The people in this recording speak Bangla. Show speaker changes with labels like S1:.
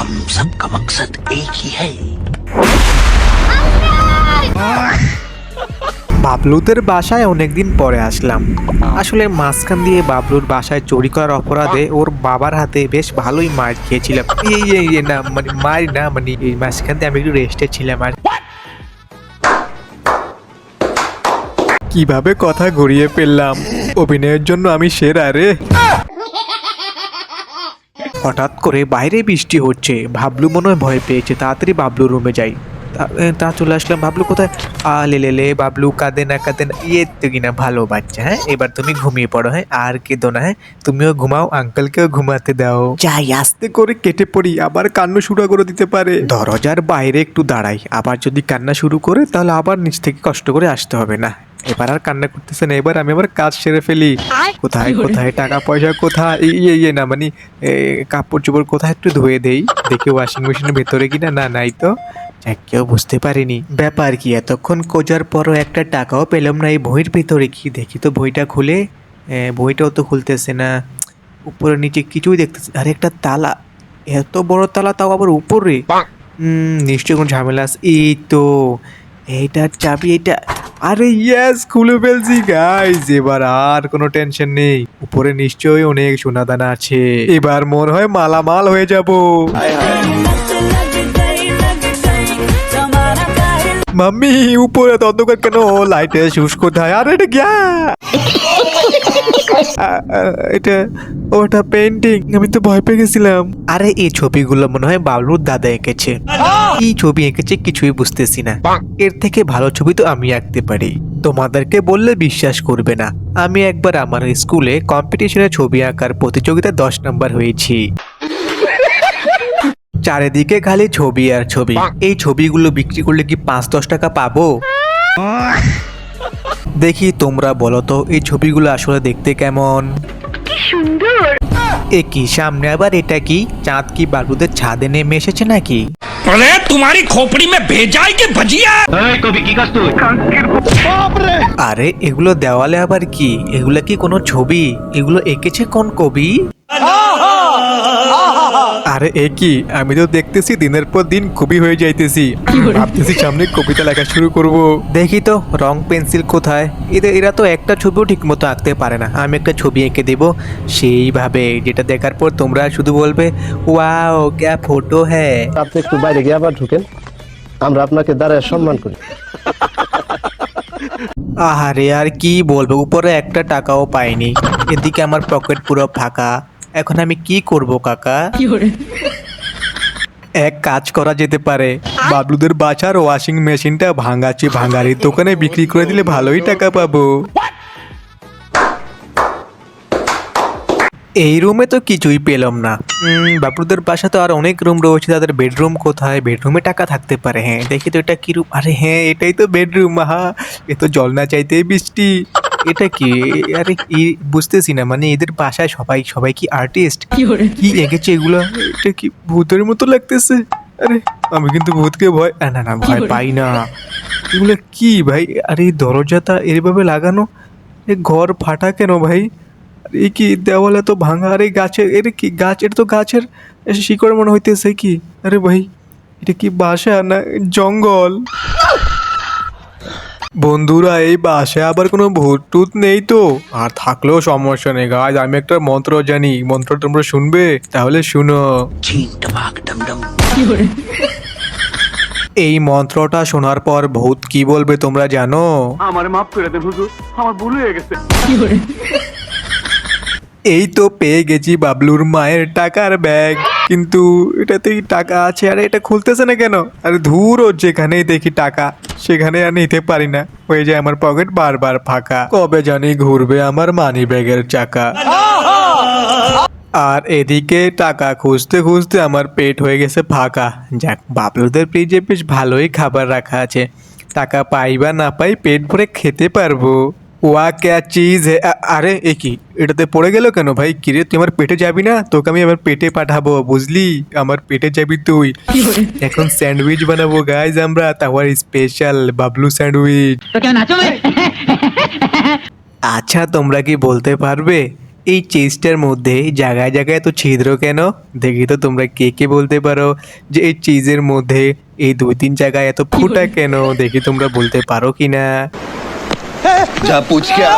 S1: हम सबका मकसद एक ही है।
S2: বাবলুদের বাসায় অনেকদিন পরে আসলাম। আসলে মাঝখান দিয়ে বাবলুর বাসায় চুরি করার অপরাধে ওর বাবার হাতে বেশ ভালোই মার খেয়েছিলাম। না মানে মারি না, মানে এই মাঝখান দিয়ে আমি একটু রেস্টে ছিলাম। আর কিভাবে কথা ঘুরিয়ে ফেললাম, অভিনয়ের জন্য আমি সেরা রে। হঠাৎ করে বাইরে বৃষ্টি হচ্ছে, ভাবলু মনে হয় ভয় পেয়েছে, তাড়াতাড়ি বাবলু রুমে যাই। তা চলে আসলাম। বাবলু কোথায়? লে বাবলু কাঁদে না কাঁদে না, ইয়ে তো কিনা ভালো বাচ্চা। হ্যাঁ, এবার তুমি ঘুমিয়ে পড়ো। হ্যাঁ, আর কেঁদো না। হ্যাঁ, তুমিও ঘুমাও, আঙ্কেলকেও ঘুমাতে দাও। যাই, আস্তে করে কেটে পড়ি, আবার কান্না শুরু করে দিতে পারে। দরজার বাইরে একটু দাঁড়াই, আবার যদি কান্না শুরু করে তাহলে আবার নিচ থেকে কষ্ট করে আসতে হবে না। এবার আর কান্না করতেছে না, এবার আমি আবার কাজ সেরে ফেলি। কোথায় কোথায় টাকা পয়সা, কোথায় ইয়ে না মানে কাপড় চোপড় কোথায় একটু ধুয়ে দেই, দেখি ওয়াশিং মেশিনের ভেতরে কিনা। না, নাই তো। কেউ বুঝতে পারিনি। ব্যাপার কি, এতক্ষণ খোঁজার পরও একটা টাকাও পেলাম না। এই বইয়ের ভেতরে কি দেখি তো, বইটা খুলে। বইটাও তো খুলতেছে না, উপরে নিচে কিছুই দেখতেছে। আরে একটা তালা, এত বড় তালা, তাও আবার উপরে। নিশ্চয়ই কোনো ঝামেলা আছে। এই তো এইটার চাবি, এটা। আরে ইয়েস, খুলে ফেলছি গাইস। এবার আর কোনো টেনশন নেই, উপরে নিশ্চয়ই অনেক সোনাদানা আছে। এবার মনে হয় মালামাল হয়ে যাব। মাম্মি, উপরে এত অন্ধকার কেন? লাইটের সুস কোথায়? আরে এটা গিয়া, এটা ওটা পেন্টিং, আমি তো ভয় পেয়ে গেছিলাম। আরে এই ছবিগুলো মনে হয় বাবলুর দাদা এঁকেছে। কি ছবি এঁকেছে কিছুই বুঝতেছি না। এর থেকে ভালো ছবি তো আমি আঁকতে পারি। তোমাদেরকে বললে বিশ্বাস করবে না, আমি একবার আমার স্কুলে কম্পিটিশনে ছবি আঁকার প্রতিযোগিতায় 10 নম্বর হয়েছি। চারিদিকে খালি ছবি আর ছবি। এই ছবিগুলো বিক্রি করলে কি 5-10 টাকা পাবো? দেখি তোমরা বলো তো, এই ছবিগুলো আসলে দেখতে কেমন? কি সুন্দর। এ কি, সামনে আবার এটা কি? চাঁদ কি বাবলুদের ছাদে নেমে এসেছে নাকি?
S1: अरे तुम्हारी खोपड़ी में भेजा है कि भजिया?
S2: আরে এগুলো দেওয়ালে আবার কি? এগুলো কি কোনো ছবি? এগুলো এঁকেছে কোন কবি? আরে এ কি, আমি তো দেখতেছি দিনের পর দিন কবি হয়ে যাইতেছি। ভাবতেছি সামনে কবিতা লেখা শুরু করব। দেখি তো রং পেন্সিল কোথায়? এরা তো একটা ছবিও ঠিক মতো আঁকতে পারে না। আমি একটা ছবি এঁকে দেব সেইভাবে, যেটা দেখার পর তোমরা শুধু বলবে ওয়াও ক্যা ফটো হ্যাঁ।
S3: আপনি একটু বাইরে গিয়ে আবার ঢুকেন, আমরা আপনাকে দাঁড়ায় সম্মান করি।
S2: আহারে, আর কি বলবো, উপরে একটা টাকাও পাইনি, এদিকে আমার পকেট পুরো ফাঁকা। এখন আমি কি করব কাকা? এক কাজ করা যেতে পারে, বাবলুদের বাসার ওয়াশিং মেশিনটা ভাঙাচ্ছি, ভাঙারির দোকানে বিক্রি করে দিলে ভালোই টাকা পাবো। এই রুমে তো কিছুই পেলাম না। বাবলুদের বাসা তো আর অনেক রুম রয়েছে, তাদের বেডরুম কোথায়? বেডরুমে টাকা থাকতে পারে। হ্যাঁ, দেখি তো এটা কি রুম। আরে হ্যাঁ, এটাই তো বেডরুম। এ তো জল না চাইতেই বৃষ্টি। এটা কি? আরে কি বুঝতেছি না, মানে এদের বাসায় সবাই কি আর্টিস্ট? কি এঁকেছে এগুলো? এটা কি ভূতের মতো লাগতেছে? আরে আমি কিন্তু ভূতকে ভয় না ভয় পাই না। এগুলো কি ভাই? আরে এই দরজাটা এভাবে লাগানো, এ ঘর ফাটা কেন ভাই? এই কি দেওয়ালে তো ভাঙা? আরে গাছের, এর কি গাছ? এটা তো গাছের শিকড় মনে হইতেছে কি? আরে ভাই, এটা কি বাসা না জঙ্গল? বন্ধুরা, এই বাসায় আবার কোনো ভূত টুত নেই তো? আর থাকলেও সমস্যা নেই গাইজ, আমি একটা মন্ত্র জানি। মন্ত্র তোমরা শুনবে? তাহলে শুনো। এই মন্ত্রটা শোনার পর ভূত কি বলবে তোমরা জানো?
S4: আমার মাফ করে দেন হুজুর, আমার ভুল হয়ে গেছে।
S2: এই তো পেয়ে গেছি বাবলুর মায়ের টাকার ব্যাগ, কিন্তু এটাতেই টাকা আছে। আর এটা খুলতেছে না কেন? আরে ধুর, ও যেখানেই দেখি টাকা সেখানে আর নিতে পারি না, হয়ে যায় আমার পকেট বারবার ফাঁকা। কবে জানি ঘুরবে আমার মানি ব্যাগের চাকা। আর এদিকে টাকা খুঁজতে খুঁজতে আমার পেট হয়ে গেছে ফাঁকা। যাক, বাবলুদের ফ্রিজে বেশ ভালোই খাবার রাখা আছে, টাকা পাই বা না পাই পেট ভরে খেতে পারবো। ওয়া ক্যা চিজ হে। আরে এ কি, এটাতে পড়ে গেল কেন ভাই? কিরে, তুই আমার পেটে যাবি না? তোকে আমি আমার পেটে পাঠাবো, বুঝলি? আমার পেটে যাবি তুই। এখন স্যান্ডউইচ বানাবো গাইজ আমরা, তাওয়ার স্পেশাল বাবলু স্যান্ডউইচ। আচ্ছা, তোমরা কি বলতে পারবে এই চিজটার মধ্যে জায়গায় জায়গায় এত ছিদ্র কেন? দেখি তো তোমরা কে কে বলতে পারো যে এই চিজের মধ্যে এই 2-3 জায়গায় এত ফুটা কেন? দেখি তোমরা বলতে পারো কিনা।
S5: जा पूछ क्या